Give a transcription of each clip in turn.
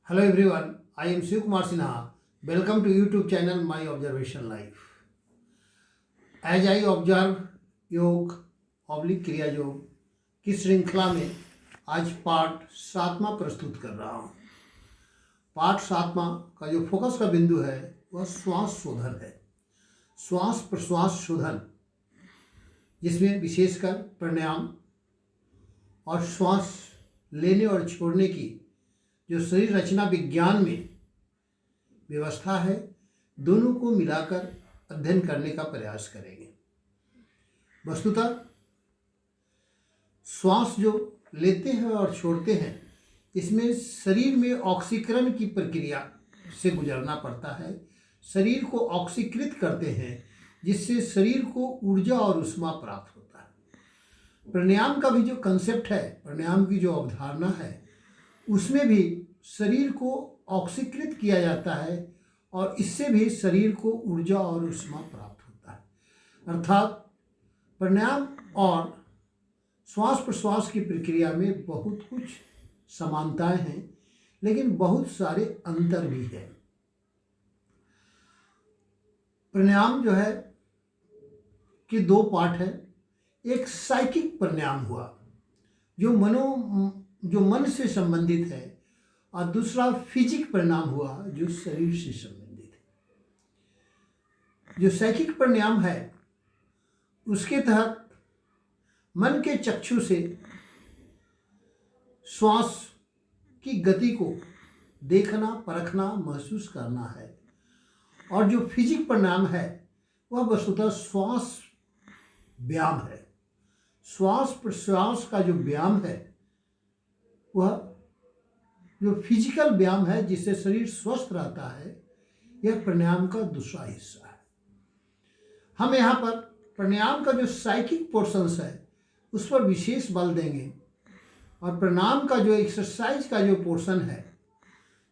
Hello everyone, I am Shiv Kumar Sinha. Welcome to YouTube channel My Observation Life. As I observe योग oblique क्रिया योग की श्रृंखला में आज पाठ 7वां प्रस्तुत कर रहा हूँ। पाठ 7वां का जो फोकस का बिंदु है वह श्वास शोधन है। श्वास प्रश्वास शोधन, जिसमें विशेषकर प्राणायाम और श्वास लेने और छोड़ने की जो शरीर रचना विज्ञान में व्यवस्था है, दोनों को मिलाकर अध्ययन करने का प्रयास करेंगे। वस्तुतः श्वास जो लेते हैं और छोड़ते हैं, इसमें शरीर में ऑक्सीकरण की प्रक्रिया से गुजरना पड़ता है। शरीर को ऑक्सीकृत करते हैं, जिससे शरीर को ऊर्जा और ऊष्मा प्राप्त होता है। प्राणायाम का भी जो कंसेप्ट है, प्राणायाम की जो अवधारणा है, उसमें भी शरीर को ऑक्सीकृत किया जाता है और इससे भी शरीर को ऊर्जा और ऊष्मा प्राप्त होता है। अर्थात प्राणायाम और श्वास प्रश्वास की प्रक्रिया में बहुत कुछ समानताएं हैं, लेकिन बहुत सारे अंतर भी हैं। प्राणायाम जो है कि दो पार्ट है। एक साइकिक प्राणायाम हुआ जो मन से संबंधित है, और दूसरा फिजिक प्राणायाम हुआ जो शरीर से संबंधित है। जो साइकिक प्राणायाम है उसके तहत मन के चक्षु से श्वास की गति को देखना, परखना, महसूस करना है। और जो फिजिक प्राणायाम है वह वस्तुतः श्वास व्यायाम है। श्वास प्रश्वास का जो व्यायाम है वह जो फिजिकल व्यायाम है, जिससे शरीर स्वस्थ रहता है, यह प्राणायाम का दूसरा हिस्सा है। हम यहाँ पर प्राणायाम का जो साइकिक पोर्शंस है उस पर विशेष बल देंगे, और प्राणायाम का जो एक्सरसाइज का जो पोर्शन है,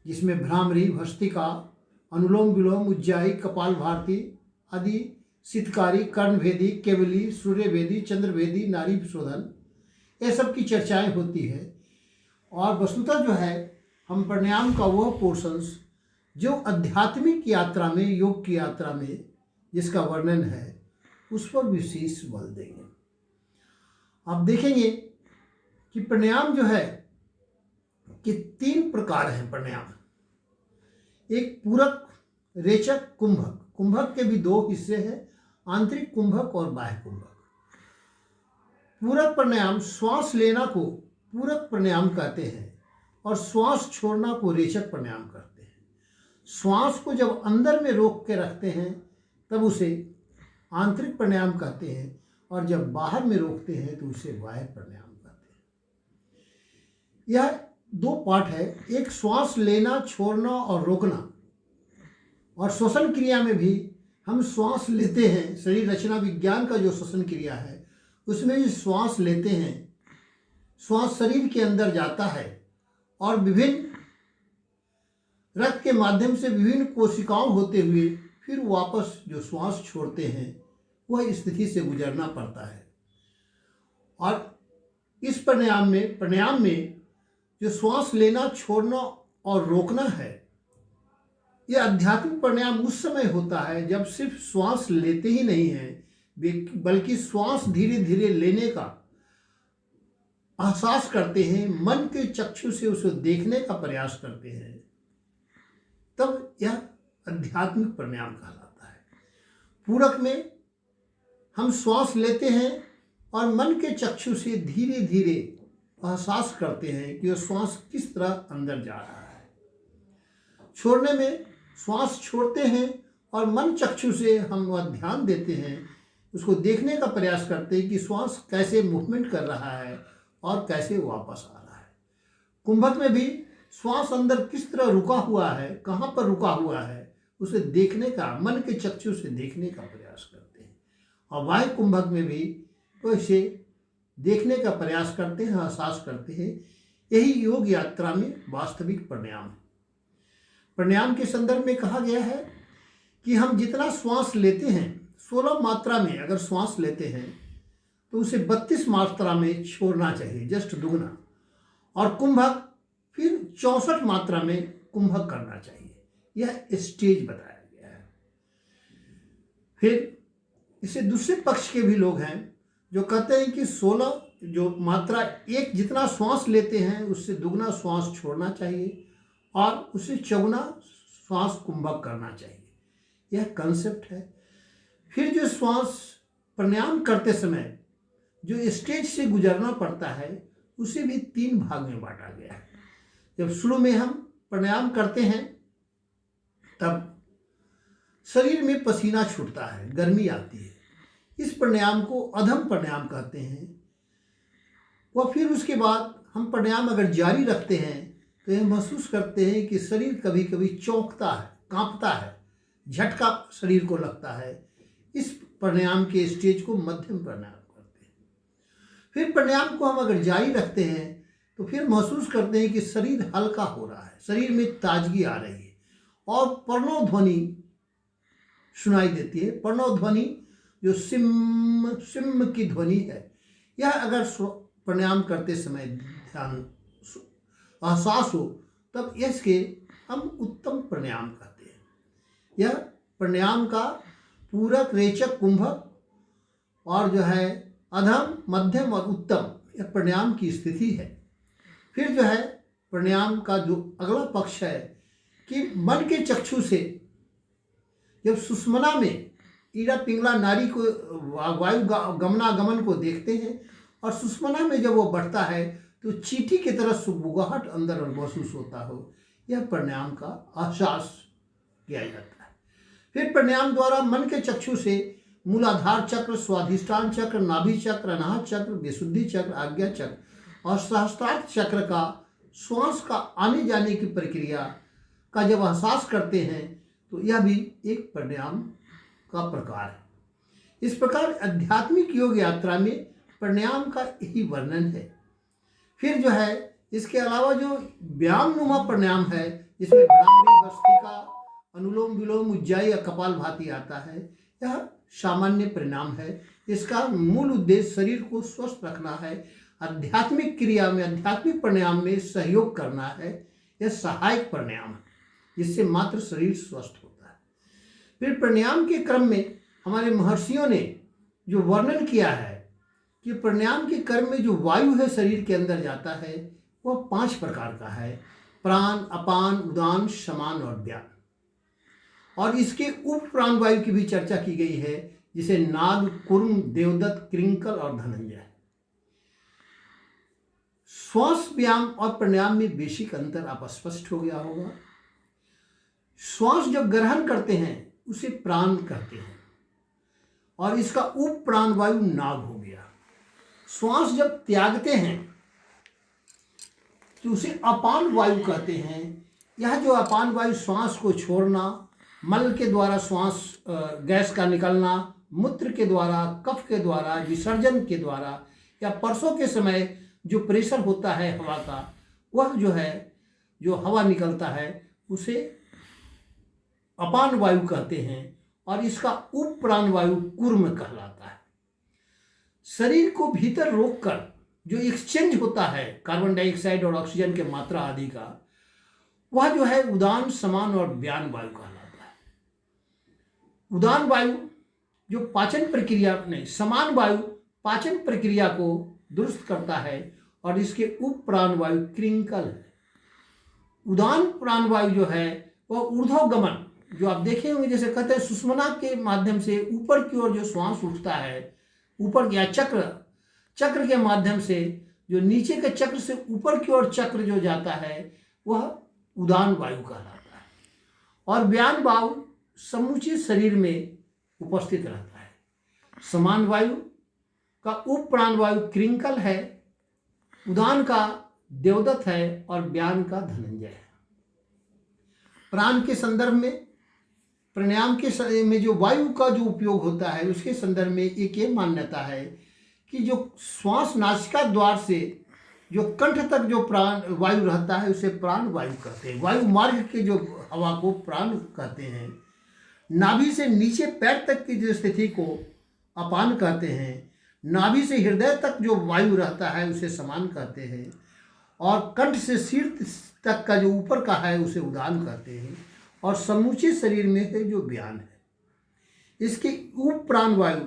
जिसमें भ्रामरी, भस्त्रिका, अनुलोम विलोम, उज्जाई, कपालभाति आदि, शीतकारी, कर्णभेदी, केवली, सूर्यभेदी, चंद्रभेदी, नाड़ी शोधन, ये सब की चर्चाएं होती है। और वस्तुतः जो है, हम प्राणायाम का वह पोर्शंस जो आध्यात्मिक यात्रा में, योग की यात्रा में जिसका वर्णन है, उस पर विशेष बल देंगे। आप देखेंगे कि प्राणायाम जो है कि 3 प्रकार हैं प्राणायाम। एक पूरक, रेचक, कुंभक। कुंभक के भी 2 हिस्से हैं, आंतरिक कुंभक और बाह्य कुंभक। पूरक प्राणायाम, श्वास लेना को पूरक प्राणायाम कहते हैं और श्वास छोड़ना को रेचक प्राणायाम करते हैं। श्वास को जब अंदर में रोक के रखते हैं तब उसे आंतरिक प्राणायाम कहते हैं, और जब बाहर में रोकते हैं तो उसे बाह्य प्राणायाम कहते हैं। यह 2 पार्ट है। एक श्वास लेना, छोड़ना और रोकना। और श्वसन क्रिया में भी हम श्वास लेते हैं। शरीर रचना विज्ञान का जो श्वसन क्रिया है उसमें भी श्वास लेते हैं। श्वास शरीर के अंदर जाता है और विभिन्न रक्त के माध्यम से विभिन्न कोशिकाओं होते हुए फिर वापस जो श्वास छोड़ते हैं, वह स्थिति से गुजरना पड़ता है। और इस प्राणायाम में जो श्वास लेना, छोड़ना और रोकना है, यह आध्यात्मिक प्राणायाम उस समय होता है जब सिर्फ श्वास लेते ही नहीं हैं, बल्कि श्वास धीरे धीरे लेने का एहसास करते हैं, मन के चक्षु से उसे देखने का प्रयास करते हैं, तब यह आध्यात्मिक प्राणायाम कहलाता है। पूरक में हम श्वास लेते हैं और मन के चक्षु से धीरे धीरे एहसास करते हैं कि वह श्वास किस तरह अंदर जा रहा है। छोड़ने में श्वास छोड़ते हैं और मन चक्षु से हम वह ध्यान देते हैं, उसको देखने का प्रयास करते हैं कि श्वास कैसे मूवमेंट कर रहा है और कैसे वापस आ रहा है। कुंभक में भी श्वास अंदर किस तरह रुका हुआ है, कहाँ पर रुका हुआ है, उसे देखने का, मन के चक्षु से देखने का प्रयास करते हैं। और बाह्य कुंभक में भी वैसे देखने का प्रयास करते हैं, एहसास करते हैं। यही योग यात्रा में वास्तविक प्राणायाम है। प्राणायाम के संदर्भ में कहा गया है कि हम जितना श्वास लेते हैं, 16 मात्रा में अगर श्वास लेते हैं तो उसे 32 मात्रा में छोड़ना चाहिए, जस्ट दुगना। और कुंभक फिर 64 मात्रा में कुंभक करना चाहिए। यह स्टेज बताया गया है। फिर इसे दूसरे पक्ष के भी लोग हैं जो कहते हैं कि 16 जो मात्रा एक जितना श्वास लेते हैं उससे दुगना श्वास छोड़ना चाहिए और उससे चौगुना श्वास कुंभक करना चाहिए। यह कंसेप्ट है। फिर जो श्वास प्राणायाम करते समय जो स्टेज से गुजरना पड़ता है उसे भी 3 भाग में बांटा गया है। जब शुरू में हम प्राणायाम करते हैं तब शरीर में पसीना छूटता है, गर्मी आती है। इस प्राणायाम को अधम प्राणायाम कहते हैं। वह फिर उसके बाद हम प्राणायाम अगर जारी रखते हैं तो यह महसूस करते हैं कि शरीर कभी कभी चौंकता है, कांपता है, झटका शरीर को लगता है। इस प्राणायाम के स्टेज को मध्यम प्राणायाम कहते हैं। फिर प्राणायाम को हम अगर जारी रखते हैं तो फिर महसूस करते हैं कि शरीर हल्का हो रहा है, शरीर में ताजगी आ रही है और प्रणव ध्वनि सुनाई देती है। प्रणव ध्वनि जो सिम सिम की ध्वनि है, यह अगर प्राणायाम करते समय ध्यान एहसास हो तब इसके हम उत्तम प्राणायाम कहते हैं। यह प्राणायाम का पूरक, रेचक, कुंभक और जो है अधम, मध्यम और उत्तम, यह प्राणायाम की स्थिति है। फिर जो है प्राणायाम का जो अगला पक्ष है कि मन के चक्षु से जब सुषुम्ना में ईड़ा पिंगला नाड़ी को वायु गमनागमन को देखते हैं और सुषुम्ना में जब वो बढ़ता है तो चींटी की तरह सुगबुगाहट अंदर और महसूस होता हो, यह प्राणायाम का एहसास किया जाता है। फिर प्राणायाम द्वारा मन के चक्षु से मूलाधार चक्र, स्वाधिष्ठान चक्र, नाभि चक्र, अनाहत चक्र, विशुद्धि चक्र, आज्ञा चक्र और सहस्त्रार चक्र का श्वास का आने जाने की प्रक्रिया का जब एहसास करते हैं तो यह भी एक प्राणायाम का प्रकार है। इस प्रकार आध्यात्मिक योग यात्रा में प्राणायाम का यही वर्णन है। फिर जो है इसके अलावा जो व्यायाम नुमा प्राणायाम है जिसमें भ्रामरी, भस्त्रिका, अनुलोम विलोम, उज्जाई या कपालभाति आता है, यह सामान्य प्राणायाम है। इसका मूल उद्देश्य शरीर को स्वस्थ रखना है, आध्यात्मिक क्रिया में, आध्यात्मिक प्राणायाम में सहयोग करना है। यह सहायक प्राणायाम है जिससे मात्र शरीर स्वस्थ होता है। फिर प्राणायाम के क्रम में हमारे महर्षियों ने जो वर्णन किया है कि प्राणायाम के क्रम में जो वायु है शरीर के अंदर जाता है वह 5 प्रकार का है: प्राण, अपान, उदान, समान और व्यान। और इसके उप प्राण वायु की भी चर्चा की गई है जिसे नाग, कुर्म, देवदत्त, कृंकल और धनंजय है। श्वास व्यायाम और प्राणायाम में बेसिक अंतर आप स्पष्ट हो गया होगा। श्वास जब ग्रहण करते हैं उसे प्राण कहते हैं और इसका उप प्राण वायु नाग हो गया। श्वास जब त्यागते हैं तो उसे अपान वायु कहते हैं। यह जो अपान वायु श्वास को छोड़ना, मल के द्वारा श्वास गैस का निकलना, मूत्र के द्वारा, कफ के द्वारा, विसर्जन के द्वारा या परसों के समय जो प्रेशर होता है हवा का, वह जो है जो हवा निकलता है उसे अपान वायु कहते हैं और इसका उप प्राण वायु कूर्म कहलाता है। शरीर को भीतर रोककर जो एक्सचेंज होता है कार्बन डाइऑक्साइड और ऑक्सीजन के मात्रा आदि का, वह जो है उदान, समान और व्यान वायु कहलाता है। उदान वायु जो पाचन प्रक्रिया नहीं, समान वायु पाचन प्रक्रिया को दुरुस्त करता है और इसके उप प्राण वायु कृंकल है। उदान प्राण वायु जो है वह ऊर्ध्वगमन, जो आप देखे होंगे जैसे कहते हैं सुषुम्ना के माध्यम से ऊपर की ओर जो श्वास उठता है, ऊपर या चक्र के माध्यम से जो नीचे के चक्र से ऊपर की ओर चक्र जो जाता है वह उदान वायु कहलाता है। और व्यान वायु समूचे शरीर में उपस्थित रहता है। समान वायु का उप प्राण वायु कृंकल है, उदान का देवदत्त है और व्यान का धनंजय है। प्राण के संदर्भ में प्राणायाम के में जो वायु का जो उपयोग होता है उसके संदर्भ में एक ये मान्यता है कि जो श्वास नासिका द्वार से जो कंठ तक जो प्राण वायु रहता है उसे प्राण वायु कहते हैं। वायु मार्ग के जो हवा को प्राण कहते हैं। नाभि से नीचे पैर तक की जो स्थिति को अपान कहते हैं। नाभि से हृदय तक जो वायु रहता है उसे समान कहते हैं। और कंठ से सिर तक का जो ऊपर का है उसे उदान कहते हैं, और समूचे शरीर में है जो व्यान है। इसके ऊप प्राण वायु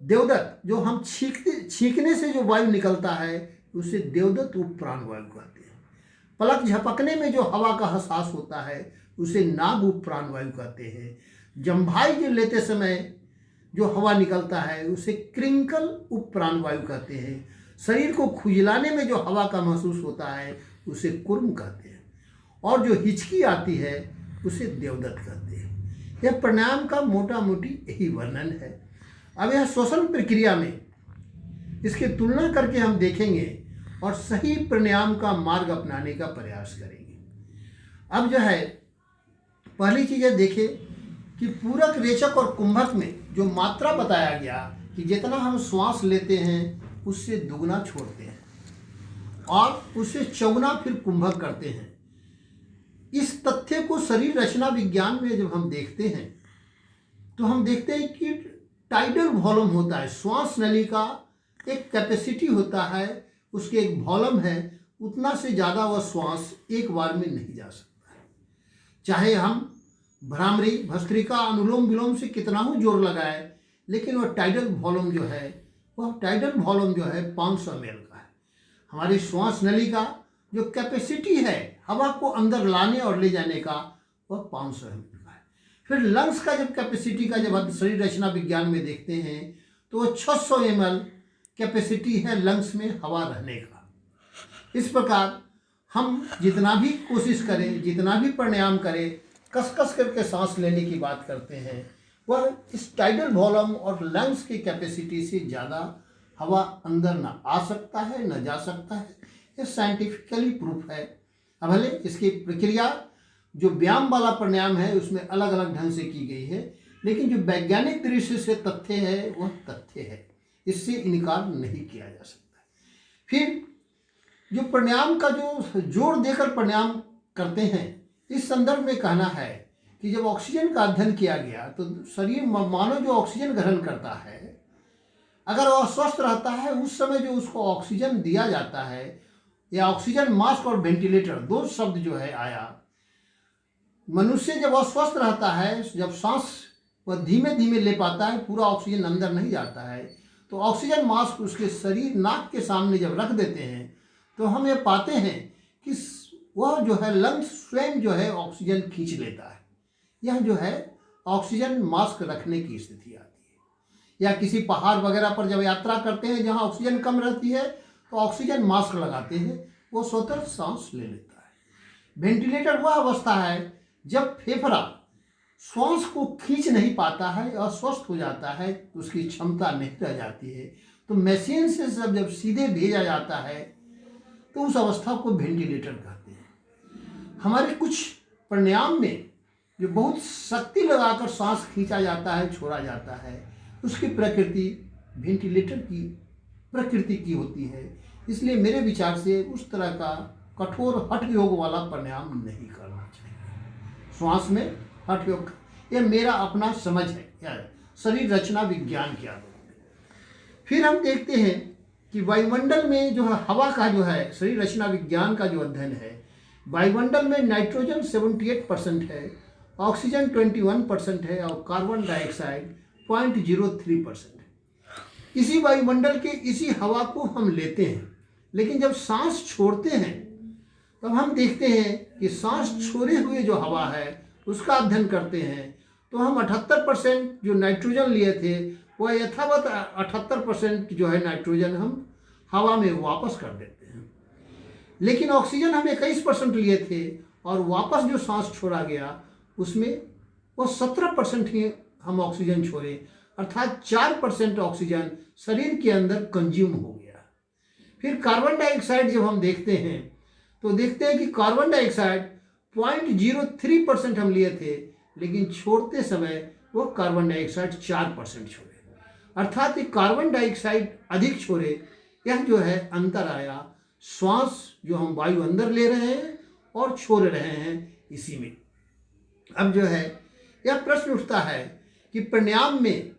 देवदत्त, जो हम छींकने से जो वायु निकलता है उसे देवदत्त उप प्राण वायु कहते हैं। पलक झपकने में जो हवा का एहसास होता है उसे नाग उप प्राण वायु कहते हैं। जम्भाई जो लेते समय जो हवा निकलता है उसे क्रिंकल उप प्राण वायु कहते हैं। शरीर को खुजलाने में जो हवा का महसूस होता है उसे कुर्म कहते हैं, और जो हिचकी आती है उसे देवदत्त कहते हैं। यह प्राणायाम का मोटा मोटी यही वर्णन है। अब यह श्वसन प्रक्रिया में इसकी तुलना करके हम देखेंगे और सही प्राणायाम का मार्ग अपनाने का प्रयास करेंगे। अब जो है पहली चीज़ है, देखें कि पूरक, रेचक और कुंभक में जो मात्रा बताया गया कि जितना हम श्वास लेते हैं उससे दुगना छोड़ते हैं और उससे चौगुना फिर कुंभक करते हैं। इस तथ्य को शरीर रचना विज्ञान में जब हम देखते हैं तो हम देखते हैं कि टाइडल वॉल्यूम होता है, श्वास नली का एक कैपेसिटी होता है, उसके एक वॉल्यूम है, उतना से ज़्यादा वह श्वास एक बार में नहीं जा सकता है। चाहे हम भ्रामरी, भस्त्रिका, अनुलोम विलोम से कितना हो जोर लगाए, लेकिन वह टाइडल वॉल्यूम जो है वह टाइडल वॉल्यूम जो है 500 ml का है। हमारी श्वास नली का जो कैपेसिटी है हवा को अंदर लाने और ले जाने का वह 500 ml का है। फिर लंग्स का जब कैपेसिटी का जब हम शरीर रचना विज्ञान में देखते हैं तो वह 600 ml कैपेसिटी है लंग्स में हवा रहने का। इस प्रकार हम जितना भी कोशिश करें, जितना भी प्राणायाम करें, कस कस करके सांस लेने की बात करते हैं, वह इस टाइडल वॉल्यूम और लंग्स की कैपेसिटी से ज़्यादा हवा अंदर ना आ सकता है न जा सकता है। ये साइंटिफिकली प्रूफ है। अब भले इसकी प्रक्रिया जो व्यायाम वाला प्राणायाम है उसमें अलग अलग ढंग से की गई है, लेकिन जो वैज्ञानिक दृष्टि से तथ्य है वह तथ्य है, इससे इनकार नहीं किया जा सकता। फिर जो प्राणायाम का जो जोर देकर प्राणायाम करते हैं, इस संदर्भ में कहना है कि जब ऑक्सीजन का अध्ययन किया गया तो शरीर मानव जो ऑक्सीजन ग्रहण करता है, अगर वह स्वस्थ रहता है उस समय जो उसको ऑक्सीजन दिया जाता है, या ऑक्सीजन मास्क और वेंटिलेटर दो शब्द जो है आया, मनुष्य जब वह स्वस्थ रहता है, जब सांस वह धीमे धीमे ले पाता है, पूरा ऑक्सीजन अंदर नहीं जाता है, तो ऑक्सीजन मास्क उसके शरीर नाक के सामने जब रख देते हैं तो हम ये पाते हैं कि वह जो है लंग्स स्वयं जो है ऑक्सीजन खींच लेता है। यह जो है ऑक्सीजन मास्क रखने की स्थिति आती है। या किसी पहाड़ वगैरह पर जब यात्रा करते हैं जहाँ ऑक्सीजन कम रहती है तो ऑक्सीजन मास्क लगाते हैं, वो स्वतः सांस ले लेता है। वेंटिलेटर वह अवस्था है जब फेफड़ा श्वास को खींच नहीं पाता है, अस्वस्थ हो जाता है, उसकी क्षमता नहीं रह जाती है, तो मशीन से जब सीधे भेजा जाता है तो उस अवस्था को वेंटिलेटर कहते हैं। हमारे कुछ प्राणायाम में जो बहुत शक्ति लगाकर सांस खींचा जाता है, छोड़ा जाता है, उसकी प्रकृति वेंटिलेटर की प्रकृति की होती है। इसलिए मेरे विचार से उस तरह का कठोर हठ योग वाला प्राणायाम नहीं करना चाहिए। श्वास में हठ योग, यह मेरा अपना समझ है, यार शरीर रचना विज्ञान के आधार पर। फिर हम देखते हैं कि वायुमंडल में जो है हवा का जो है शरीर रचना विज्ञान का जो अध्ययन है, वायुमंडल में नाइट्रोजन 78% है, ऑक्सीजन 21% है और कार्बन डाइऑक्साइड 0.03% है। इसी वायुमंडल के इसी हवा को हम लेते हैं, लेकिन जब सांस छोड़ते हैं तब हम देखते हैं कि सांस छोड़े हुए जो हवा है उसका अध्ययन करते हैं तो हम 78% जो नाइट्रोजन लिए थे वह यथावत 78% जो है नाइट्रोजन हम हवा में वापस कर देते हैं। लेकिन ऑक्सीजन हम 21% लिए थे और वापस जो सांस छोड़ा गया उसमें वह 17% ही हम ऑक्सीजन छोड़े, अर्थात 4% ऑक्सीजन शरीर के अंदर कंज्यूम हो गया। फिर कार्बन डाइऑक्साइड जब हम देखते हैं तो देखते हैं कि कार्बन डाइऑक्साइड 0.03% हम लिए थे, लेकिन छोड़ते समय वह कार्बन डाइऑक्साइड 4% छोड़े, अर्थात ये कार्बन डाइऑक्साइड अधिक छोड़े। यह जो है अंतर आया श्वास जो हम वायु अंदर ले रहे हैं और छोड़ रहे हैं इसी में। अब जो है यह प्रश्न उठता है कि प्राणायाम में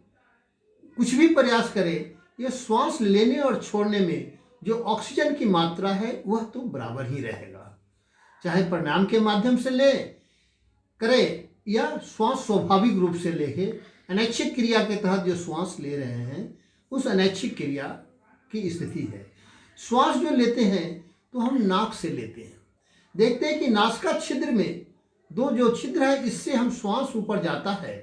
कुछ भी प्रयास करें, यह श्वास लेने और छोड़ने में जो ऑक्सीजन की मात्रा है वह तो बराबर ही रहेगा, चाहे प्राणायाम के माध्यम से ले करें या श्वास स्वाभाविक रूप से लेके अनैच्छिक क्रिया के तहत जो श्वास ले रहे हैं उस अनैच्छिक क्रिया की स्थिति है। श्वास जो लेते हैं तो हम नाक से लेते हैं। देखते हैं कि नासिका छिद्र में दो जो छिद्र है, इससे हम श्वास ऊपर जाता है।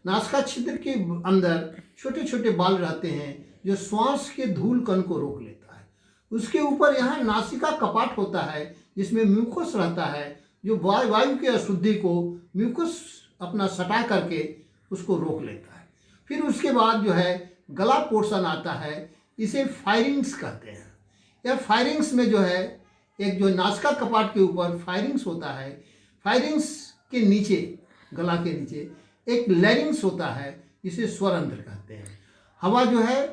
नासिका छिद्र के अंदर छोटे छोटे बाल रहते हैं जो श्वास के धूल कण को रोक लेता है। उसके ऊपर यहाँ नासिका कपाट होता है जिसमें म्यूकस रहता है, जो वायु की अशुद्धि को म्यूकस अपना सटा करके उसको रोक लेता है। फिर उसके बाद जो है गला पोर्शन आता है, इसे फायरिंग्स कहते हैं। यह फायरिंग्स में जो है एक जो नासिका कपाट के ऊपर फायरिंग्स होता है, फायरिंग्स के नीचे गला के नीचे एक लैरिंग्स होता है, इसे स्वरंध्र कहते हैं। हवा जो है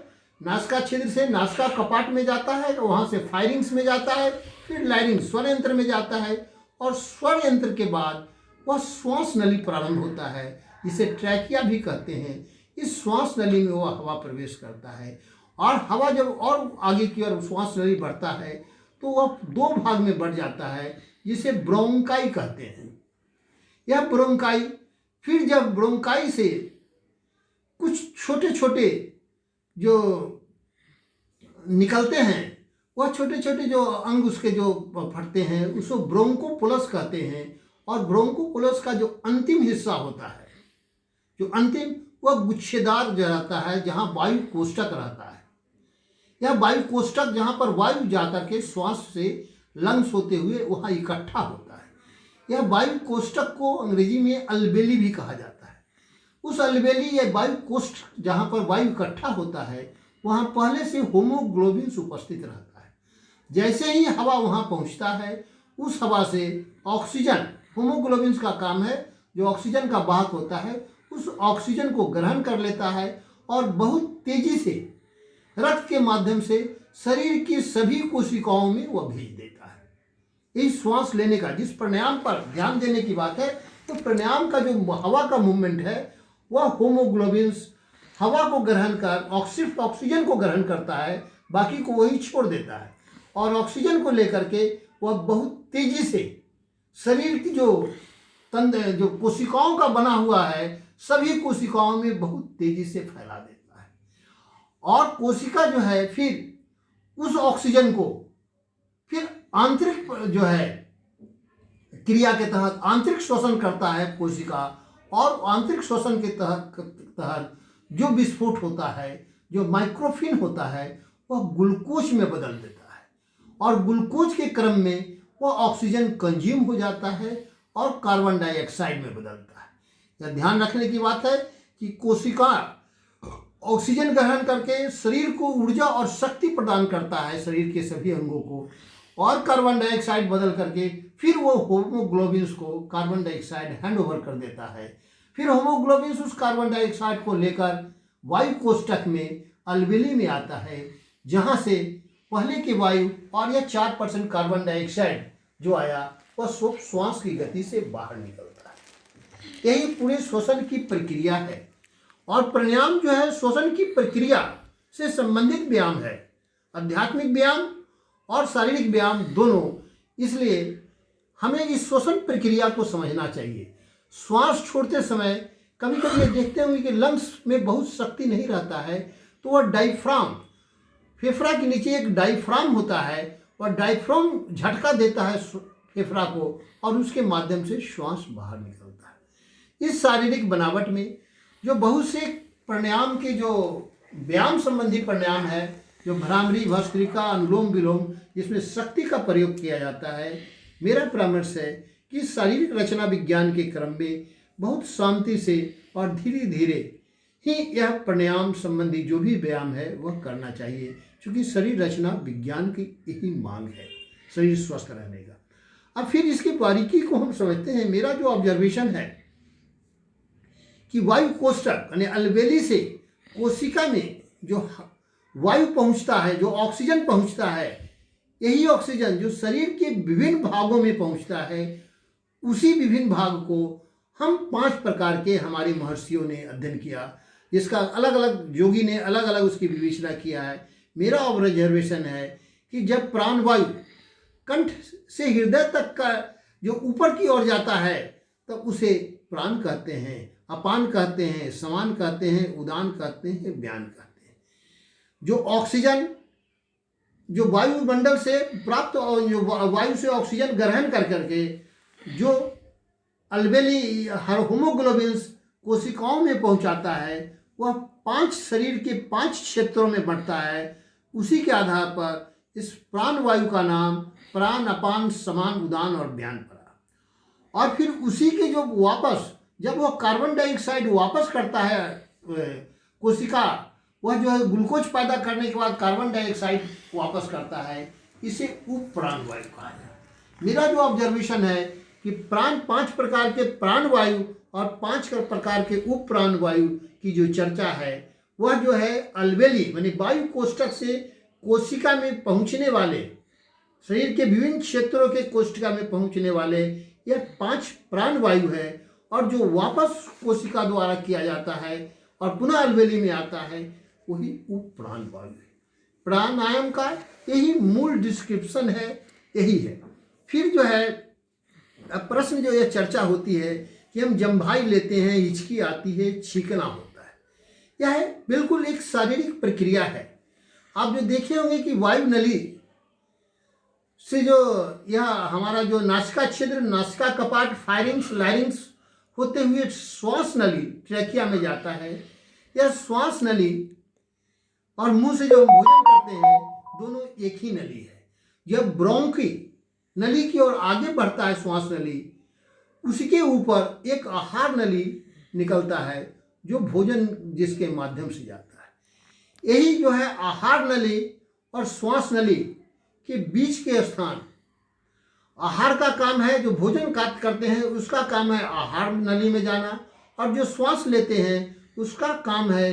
नासिका छिद्र से नासिका कपाट में जाता है, वहाँ से फायरिंग्स में जाता है, फिर लैरिंग्स स्वर यंत्र में जाता है और स्वर यंत्र के बाद वह श्वास नली प्रारंभ होता है, इसे ट्रैकिया भी कहते हैं। इस श्वास नली में वह हवा प्रवेश करता है और हवा जब और आगे की ओर श्वास नली बढ़ता है तो वह दो भाग में बढ़ जाता है, जिसे ब्रोंकाई कहते हैं। यह ब्रोंकाई, फिर जब ब्रोंकाई से कुछ छोटे छोटे जो निकलते हैं, वह छोटे छोटे जो अंग उसके जो फटते हैं उसको ब्रोंकोपुलस कहते हैं। और ब्रोंकोपुलस का जो अंतिम हिस्सा होता है, जो अंतिम, वह गुच्छेदार जो रहता है जहाँ वायु कोष्ठक रहता है। यह वायु कोष्ठक जहाँ पर वायु जाकर के श्वास से लंग्स होते हुए वहाँ इकट्ठा होता है। यह वायु कोष्ठक को अंग्रेजी में अलबेली भी कहा जाता है। उस अलबेली या वायु कोष्ठ जहाँ पर वायु इकट्ठा होता है वहाँ पहले से होमोग्लोबिन उपस्थित रहता है। जैसे ही हवा वहाँ पहुँचता है, उस हवा से ऑक्सीजन, होमोग्लोबिन का काम है जो ऑक्सीजन का वाहक होता है, उस ऑक्सीजन को ग्रहण कर लेता है और बहुत तेजी से रक्त के माध्यम से शरीर की सभी कोशिकाओं में वह भेज देता है। इस श्वास लेने का, जिस प्राणायाम पर ध्यान देने की बात है, तो प्राणायाम का जो हवा का मूवमेंट है वह होमोग्लोबिन हवा को ग्रहण कर सिर्फ ऑक्सीजन को ग्रहण करता है, बाकी को वही छोड़ देता है और ऑक्सीजन को लेकर के वह बहुत तेजी से शरीर की जो कोशिकाओं का बना हुआ है सभी कोशिकाओं में बहुत तेजी से फैला देता है। और कोशिका जो है फिर उस ऑक्सीजन को फिर आंतरिक जो है क्रिया के तहत आंतरिक शोषण करता है कोशिका, और आंतरिक शोषण के तहत जो विस्फोट होता है, जो माइक्रोफिन होता है, वह ग्लूकोज में बदल देता है और ग्लूकोज के क्रम में वह ऑक्सीजन कंज्यूम हो जाता है और कार्बन डाइऑक्साइड में बदलता है। यह ध्यान रखने की बात है कि कोशिका ऑक्सीजन ग्रहण करके शरीर को ऊर्जा और शक्ति प्रदान करता है, शरीर के सभी अंगों को, और कार्बन डाइऑक्साइड बदल करके फिर वो होमोग्लोबिन को कार्बन डाइऑक्साइड हैंड ओवर कर देता है। फिर होमोग्लोबिन उस कार्बन डाइऑक्साइड को लेकर वायु कोष्ठक में अलबेली में आता है, जहाँ से पहले की वायु और यह 4% कार्बन डाइऑक्साइड जो आया वह श्वास की गति से बाहर निकलता है। यही पूरे श्वसन की प्रक्रिया है। और प्राणायाम जो है श्वसन की प्रक्रिया से संबंधित व्यायाम है, आध्यात्मिक व्यायाम और शारीरिक व्यायाम दोनों। इसलिए हमें इस श्वसन प्रक्रिया को समझना चाहिए। श्वास छोड़ते समय कभी कभी ये देखते होंगे कि लंग्स में बहुत शक्ति नहीं रहता है, तो वह डायफ्राम, फेफड़ा के नीचे एक डायफ्राम होता है, वह डायफ्राम झटका देता है फेफड़ा को और उसके माध्यम से श्वास बाहर निकलता है। इस शारीरिक बनावट में जो बहुत से प्राणायाम के जो व्यायाम संबंधी प्राणायाम है, जो भ्रामरी, भस्त्रिका, अनुलोम विलोम, जिसमें शक्ति का प्रयोग किया जाता है, मेरा परामर्श है कि शारीरिक रचना विज्ञान के क्रम में बहुत शांति से और धीरे धीरे ही यह प्राणायाम संबंधी जो भी व्यायाम है वह करना चाहिए, क्योंकि शरीर रचना विज्ञान की यही मांग है शरीर स्वस्थ रहने का। अब फिर इसकी बारीकी को हम समझते हैं। मेरा जो ऑब्जर्वेशन है कि वायु कोष्ठक यानी अलवेली से कोशिका में जो वायु पहुंचता है, जो ऑक्सीजन पहुंचता है, यही ऑक्सीजन जो शरीर के विभिन्न भागों में पहुंचता है, उसी विभिन्न भाग को हम 5 प्रकार के हमारे महर्षियों ने अध्ययन किया, जिसका अलग अलग योगी ने अलग अलग उसकी विवेचना किया है। मेरा ऑब्जर्वेशन है कि जब प्राणवायु कंठ से हृदय तक का जो ऊपर की ओर जाता है तब उसे प्राण कहते हैं, अपान कहते हैं, समान कहते हैं, उदान कहते हैं, व्यान कहते हैं। जो ऑक्सीजन जो वायुमंडल से प्राप्त और जो वायु से ऑक्सीजन ग्रहण कर करके जो अल्वेली होमोग्लोबिन्स कोशिकाओं में पहुंचाता है वह 5 शरीर के 5 क्षेत्रों में बढ़ता है। उसी के आधार पर इस प्राणवायु का नाम प्राण, अपान, समान, उदान और व्यान पड़ा। और फिर उसी के जो वापस जब वह कार्बन डाइऑक्साइड वापस करता है कोशिका, वह जो है ग्लूकोज पैदा करने के बाद कार्बन डाइऑक्साइड वापस करता है, इसे उप प्राणवायु कहा है। मेरा जो ऑब्जर्वेशन है कि 5 प्रकार के प्राणवायु और 5 प्रकार के उप प्राणवायु की जो चर्चा है वह जो है अल्वेली मानी वायु कोष्ठक से कोशिका में पहुंचने वाले, शरीर के विभिन्न क्षेत्रों के कोशिका में पहुंचने वाले यह 5 प्राणवायु है। और जो वापस कोशिका द्वारा किया जाता है और पुनः अल्वेली में आता है वही उप प्राणवायु है। प्राणायाम का यही मूल डिस्क्रिप्शन है, यही है। फिर जो है अब प्रश्न जो यह चर्चा होती है कि हम जम्भाई लेते हैं, हिचकी आती है, छींकना होता है, यह बिल्कुल एक शारीरिक प्रक्रिया है। आप जो देखे होंगे कि वायु नली से जो यह हमारा जो नासिका छिद्र, नासिका कपाट, फायरिंग्स, लायरिंग्स होते हुए श्वास नली ट्रैकिया में जाता है। यह श्वास नली और मुंह से जो हम भोजन करते हैं दोनों एक ही नली है। जब ब्रोंकी नली की ओर आगे बढ़ता है श्वास नली, उसके ऊपर एक आहार नली निकलता है जो भोजन जिसके माध्यम से जाता है। यही जो है आहार नली और श्वास नली के बीच के स्थान, आहार का काम है जो भोजन करते हैं उसका काम है आहार नली में जाना, और जो श्वास लेते हैं उसका काम है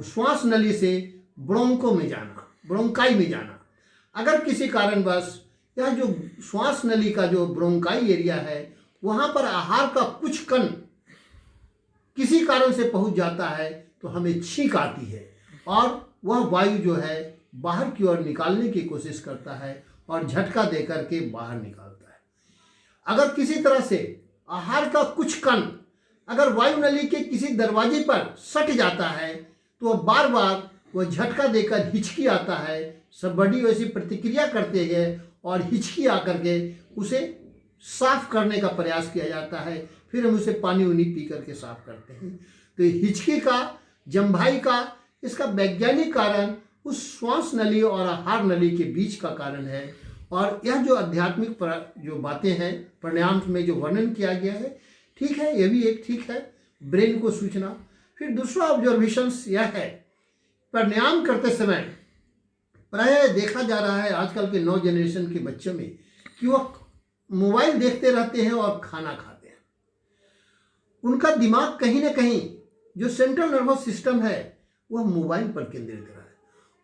श्वास नली से ब्रोंको में जाना, ब्रोंकाई में जाना। अगर किसी कारणवश यह जो श्वास नली का जो ब्रोंकाई एरिया है वहाँ पर आहार का कुछ कण किसी कारण से पहुँच जाता है तो हमें छींक आती है और वह वायु जो है बाहर की ओर निकालने की कोशिश करता है और झटका दे करके बाहर निकालता है। अगर किसी तरह से आहार का कुछ कण अगर वायु नली के किसी दरवाजे पर सट जाता है तो वह बार बार वह झटका देकर हिचकी आता है। सब बॉडी वैसी प्रतिक्रिया करते हैं और हिचकी आकर के उसे साफ करने का प्रयास किया जाता है। फिर हम उसे पानी उनी पी करके साफ करते हैं। तो हिचकी का, जम्भाई का, इसका वैज्ञानिक कारण उस श्वास नली और आहार नली के बीच का कारण है। और यह जो आध्यात्मिक जो बातें हैं प्राणायाम में जो वर्णन किया गया है, ठीक है, यह भी एक ठीक है ब्रेन को सूचना। फिर दूसरा ऑब्जर्वेशंस यह है, प्राणायाम करते समय प्रायः देखा जा रहा है आजकल के नौ जनरेशन के बच्चों में कि वह मोबाइल देखते रहते हैं और खाना खाते हैं। उनका दिमाग कहीं ना कहीं जो सेंट्रल नर्वस सिस्टम है वह मोबाइल पर केंद्रित रहा है।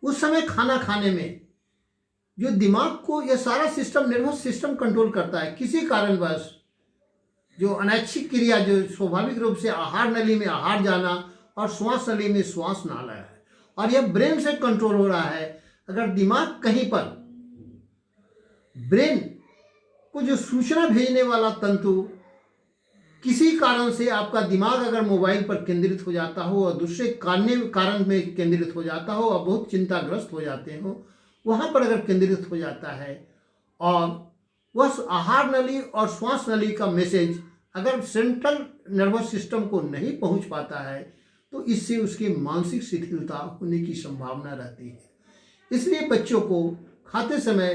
उस समय खाना खाने में जो दिमाग को यह सारा सिस्टम, नर्वस सिस्टम कंट्रोल करता है, किसी कारणवश जो अनैच्छिक क्रिया जो स्वाभाविक रूप से आहार नली में आहार जाना और श्वास नली में श्वास ना आना है और यह ब्रेन से कंट्रोल हो रहा है। अगर दिमाग कहीं पर ब्रेन को जो सूचना भेजने वाला तंतु किसी कारण से आपका दिमाग अगर मोबाइल पर केंद्रित हो जाता हो और दूसरे कारण में केंद्रित हो जाता हो और बहुत चिंताग्रस्त हो जाते हो, वहाँ पर अगर केंद्रित हो जाता है और वह आहार नली और श्वास नली का मैसेज अगर सेंट्रल नर्वस सिस्टम को नहीं पहुँच पाता है तो इससे उसकी मानसिक शिथिलता होने की संभावना रहती है। इसलिए बच्चों को खाते समय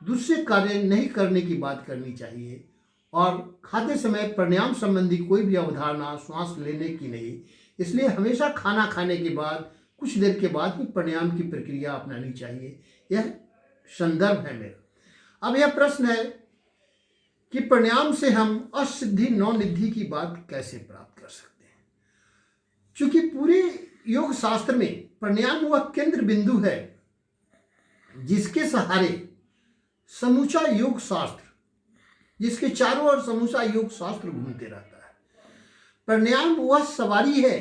दूसरे कार्य नहीं करने की बात करनी चाहिए और खाते समय प्राणायाम संबंधी कोई भी अवधारणा श्वास लेने की नहीं। इसलिए हमेशा खाना खाने के बाद कुछ देर के बाद ही प्राणायाम की प्रक्रिया अपनानी चाहिए। यह संदर्भ है मेरा। अब यह प्रश्न है कि प्राणायाम से हम असिद्धि नवनिधि की बात कैसे प्राप्त कर सकते हैं। चूंकि पूरे योग शास्त्र में प्राणायाम वह केंद्र बिंदु है जिसके सहारे समूचा योग शास्त्र, जिसके चारों ओर समूचा योग शास्त्र घूमते रहता है। प्राणायाम वह सवारी है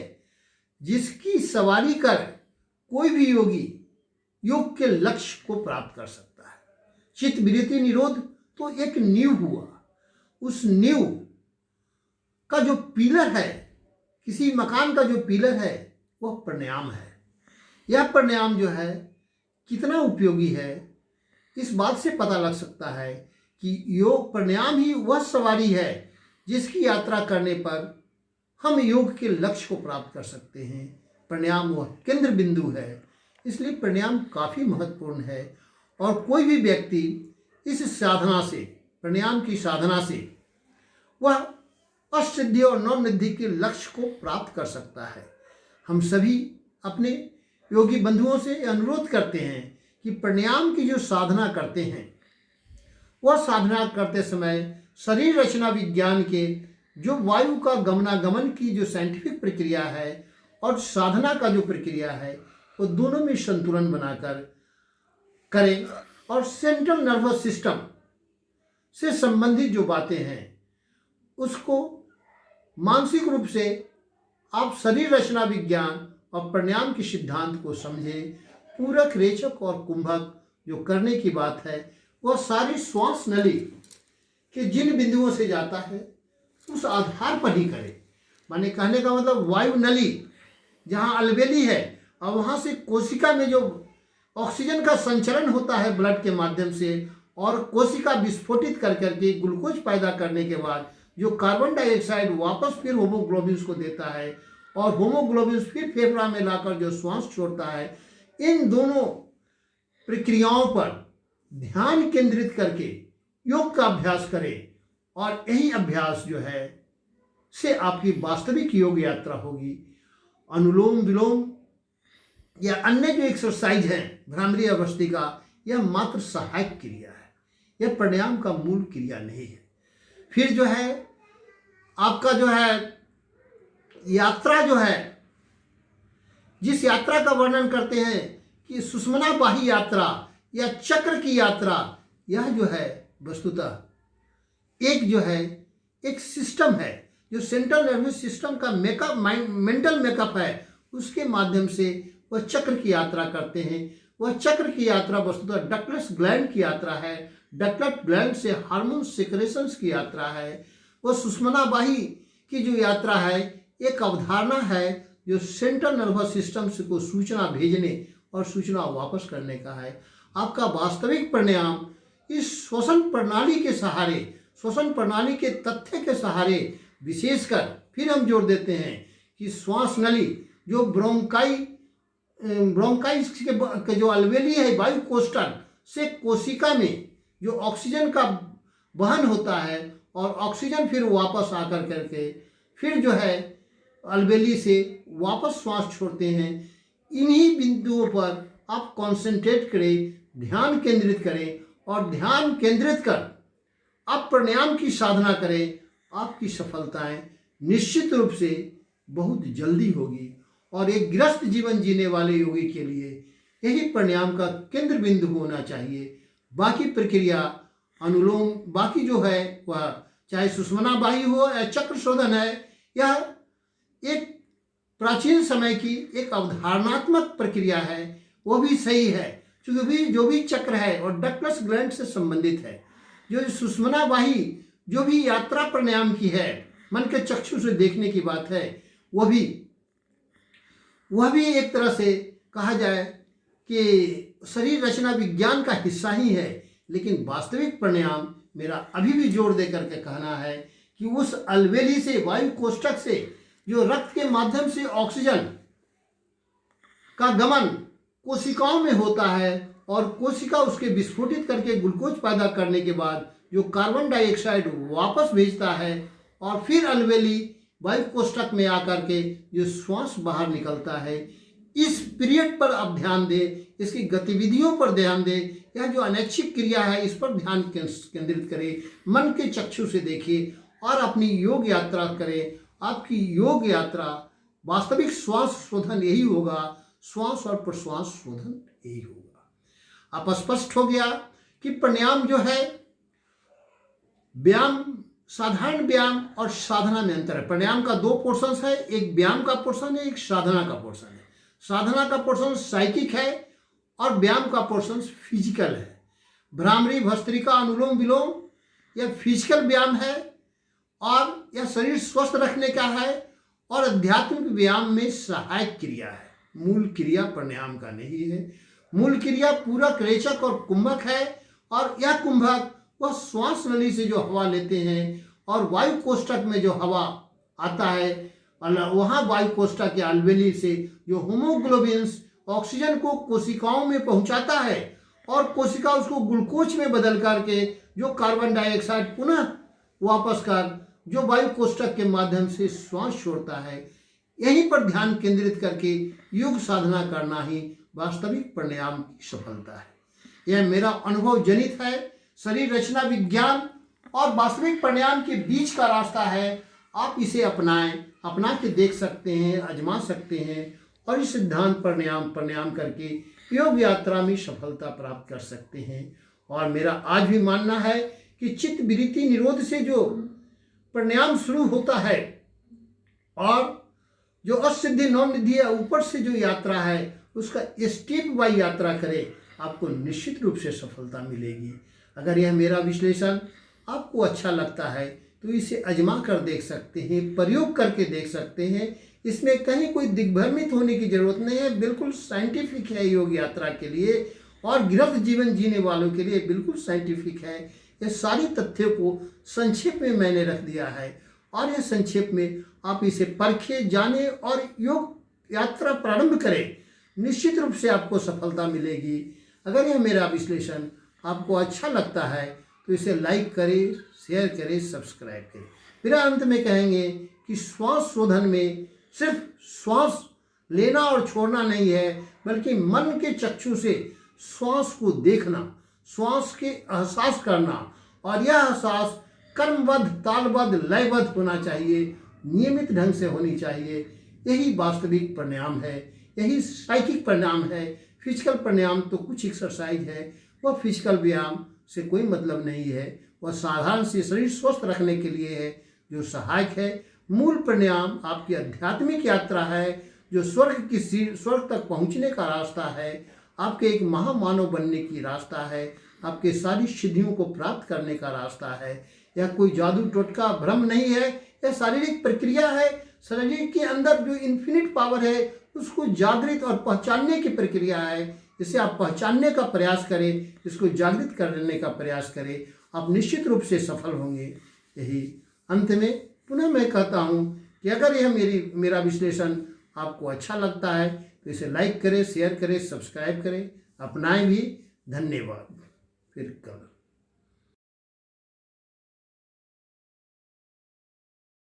जिसकी सवारी कर कोई भी योगी योग के लक्ष्य को प्राप्त कर सकता है। चित्त वृत्ति निरोध तो एक नींव हुआ। उस नींव का जो पिलर है, किसी मकान का जो पिलर है वह प्राणायाम है। यह प्राणायाम जो है कितना उपयोगी है, इस बात से पता लग सकता है कि योग प्राणायाम ही वह सवारी है जिसकी यात्रा करने पर हम योग के लक्ष्य को प्राप्त कर सकते हैं। प्राणायाम वह केंद्र बिंदु है, इसलिए प्राणायाम काफ़ी महत्वपूर्ण है। और कोई भी व्यक्ति इस साधना से, प्राणायाम की साधना से, वह अष्टसिद्धि और नवनिधि के लक्ष्य को प्राप्त कर सकता है। हम सभी अपने योगी बंधुओं से अनुरोध करते हैं कि प्राणायाम की जो साधना करते हैं, वह साधना करते समय शरीर रचना विज्ञान के जो वायु का गमनागमन की जो साइंटिफिक प्रक्रिया है और साधना का जो प्रक्रिया है, वो दोनों में संतुलन बनाकर करें। और सेंट्रल नर्वस सिस्टम से संबंधित जो बातें हैं उसको मानसिक रूप से आप शरीर रचना विज्ञान और प्राणायाम के सिद्धांत को समझें। पूरक, रेचक और कुंभक जो करने की बात है वह सारी श्वास नली के जिन बिंदुओं से जाता है उस आधार पर ही करें। माने कहने का मतलब वायु नली जहाँ अलवेली है और वहाँ से कोशिका में जो ऑक्सीजन का संचरण होता है ब्लड के माध्यम से, और कोशिका विस्फोटित कर करके ग्लूकोज पैदा करने के बाद जो कार्बन डाइऑक्साइड वापस फिर होमोग्लोबिन्स को देता है और होमोग्लोबिन्स फिर फेफड़ा में लाकर जो श्वास छोड़ता है, इन दोनों प्रक्रियाओं पर ध्यान केंद्रित करके योग का अभ्यास करें। और यही अभ्यास जो है से आपकी वास्तविक योग यात्रा होगी। अनुलोम विलोम या अन्य जो एक्सरसाइज है भ्रामरी अवस्थिका, यह मात्र सहायक क्रिया है, यह प्राणायाम का मूल क्रिया नहीं है। फिर जो है आपका जो है यात्रा जो है, जिस यात्रा का वर्णन करते हैं कि सुषुम्ना बाही यात्रा या चक्र की यात्रा, यह जो है वस्तुतः एक जो है एक सिस्टम है जो सेंट्रल नर्वस सिस्टम का मेकअप, मेंटल मेकअप है, उसके माध्यम से वह चक्र की यात्रा करते हैं। वह चक्र की यात्रा वस्तुतः डक्टलेस ग्लैंड की यात्रा है, डक्टलेट ग्लैंड से हार्मोन सिक्रेशंस की यात्रा है। वह सुषुम्ना बाही की जो यात्रा है एक अवधारणा है जो सेंट्रल नर्वस सिस्टम से को सूचना भेजने और सूचना वापस करने का है। आपका वास्तविक प्राणायाम इस श्वसन प्रणाली के सहारे, श्वसन प्रणाली के तथ्य के सहारे, विशेषकर फिर हम जोड़ देते हैं कि श्वास नली जो ब्रोंकाइस के जो अलवेली है वायु कोष्ठक से कोशिका में जो ऑक्सीजन का वहन होता है और ऑक्सीजन फिर वापस आकर करके फिर जो है अलवेली से वापस श्वास छोड़ते हैं। इन्हीं बिंदुओं पर आप कंसंट्रेट करें, ध्यान केंद्रित करें और ध्यान केंद्रित कर आप प्राणायाम की साधना करें। आपकी सफलताएं निश्चित रूप से बहुत जल्दी होगी। और एक गृहस्थ जीवन जीने वाले योगी के लिए यही प्राणायाम का केंद्र बिंदु होना चाहिए। बाकी प्रक्रिया अनुलोम, बाकी जो है वह चाहे सुषुम्ना बाही हो या चक्र शोधन है, यह एक प्राचीन समय की एक अवधारणात्मक प्रक्रिया है, वो भी सही है क्योंकि जो भी चक्र है और डक्टलेस ग्लैंड से संबंधित है। जो सुषुम्ना बाही जो भी यात्रा प्राणायाम की है, मन के चक्षु से देखने की बात है, वह भी एक तरह से कहा जाए कि शरीर रचना विज्ञान का हिस्सा ही है। लेकिन वास्तविक प्राणायाम मेरा अभी भी जोर दे करके कहना है कि उस अलवेली से, वायु कोष्ठक से जो रक्त के माध्यम से ऑक्सीजन का गमन कोशिकाओं में होता है और कोशिका उसके विस्फोटित करके ग्लूकोज पैदा करने के बाद जो कार्बन डाइऑक्साइड वापस भेजता है और फिर अलवेली वायु कोष्ठक में आकर के जो श्वास बाहर निकलता है, इस पीरियड पर आप ध्यान दें, इसकी गतिविधियों पर ध्यान दें। यह जो अनैच्छिक क्रिया है इस पर ध्यान केंद्रित करें, मन के चक्षु से देखिए और अपनी योग यात्रा करें। आपकी योग यात्रा वास्तविक श्वास शोधन यही होगा, श्वास और प्रश्वास शोधन यही होगा। आप स्पष्ट हो गया कि प्राणायाम जो है व्यायाम, साधारण व्यायाम और साधना में अंतर है। प्राणायाम का दो पोर्शंस है, एक व्यायाम का पोर्शन है, एक साधना का पोर्शन है। साधना का पोर्शन साइकिक है और व्यायाम का पोर्शन फिजिकल है। भ्रामरी, भस्त्रिका, अनुलोम विलोम, यह फिजिकल व्यायाम है और यह शरीर स्वस्थ रखने का है और आध्यात्मिक व्यायाम में सहायक क्रिया है। मूल क्रिया प्राणायाम का नहीं है। मूल क्रिया पूरक, रेचक और कुंभक है और यह कुंभक वह श्वास नली से जो हवा लेते हैं और वायु कोष्ठक में जो हवा आता है वहाँ वायु कोष्ठक के अलवेली से जो होमोग्लोबिन्स ऑक्सीजन को कोशिकाओं में पहुंचाता है और कोशिका उसको ग्लूकोज में बदल करके जो कार्बन डाइऑक्साइड पुनः वापस कर जो वायु कोष्ठक के माध्यम से श्वास छोड़ता है। यहीं पर ध्यान केंद्रित करके योग साधना करना ही वास्तविक प्राणायाम की सफलता है। यह मेरा अनुभव जनित है। शरीर रचना विज्ञान और वास्तविक प्राणायाम के बीच का रास्ता है। आप इसे अपनाएं, अपना के देख सकते हैं, आजमा सकते हैं और इस सिद्धांत प्राणायाम करके योग यात्रा में सफलता प्राप्त कर सकते हैं। और मेरा आज भी मानना है कि चित्त वृत्ति निरोध से जो प्राणायाम शुरू होता है और जो असिद्धि नवनिधि है ऊपर से जो यात्रा है उसका स्टेप बाय यात्रा करें, आपको निश्चित रूप से सफलता मिलेगी। अगर यह मेरा विश्लेषण आपको अच्छा लगता है तो इसे आजमा कर देख सकते हैं, प्रयोग करके देख सकते हैं। इसमें कहीं कोई दिग्भ्रमित होने की जरूरत नहीं है। बिल्कुल साइंटिफिक है योग यात्रा के लिए और गृहस्थ जीवन जीने वालों के लिए बिल्कुल साइंटिफिक है। ये सारी तथ्यों को संक्षेप में मैंने रख दिया है और यह संक्षेप में आप इसे परखे, जाने और योग यात्रा प्रारंभ करें। निश्चित रूप से आपको सफलता मिलेगी। अगर यह मेरा विश्लेषण आपको अच्छा लगता है तो इसे लाइक करें, शेयर करें, सब्सक्राइब करें। फिर अंत में कहेंगे कि श्वास शोधन में सिर्फ श्वास लेना और छोड़ना नहीं है, बल्कि मन के चक्षु से श्वास को देखना, श्वास के एहसास करना और यह एहसास कर्मबद्ध, तालबद्ध, लयबद्ध होना चाहिए, नियमित ढंग से होनी चाहिए। यही वास्तविक प्राणायाम है, यही साइकिक प्राणायाम है। फिजिकल प्राणायाम तो कुछ एक्सरसाइज है, वह फिजिकल व्यायाम से कोई मतलब नहीं है। वह साधारण से शरीर स्वस्थ रखने के लिए है जो सहायक है। मूल प्राणायाम आपकी आध्यात्मिक यात्रा है जो स्वर्ग तक पहुंचने का रास्ता है, आपके एक महामानव बनने की रास्ता है, आपके सारी सिद्धियों को प्राप्त करने का रास्ता है। यह कोई जादू टोटका भ्रम नहीं है, यह शारीरिक प्रक्रिया है। शरीर के अंदर जो इन्फिनिट पावर है उसको जागृत और पहचानने की प्रक्रिया है। इसे आप पहचानने का प्रयास करें, इसको जागृत करने का प्रयास करें, आप निश्चित रूप से सफल होंगे। यही अंत में पुनः मैं कहता हूँ कि अगर यह मेरा विश्लेषण आपको अच्छा लगता है तो इसे लाइक करें, शेयर करें, सब्सक्राइब करें, अपनाएं भी। धन्यवाद। फिर कल।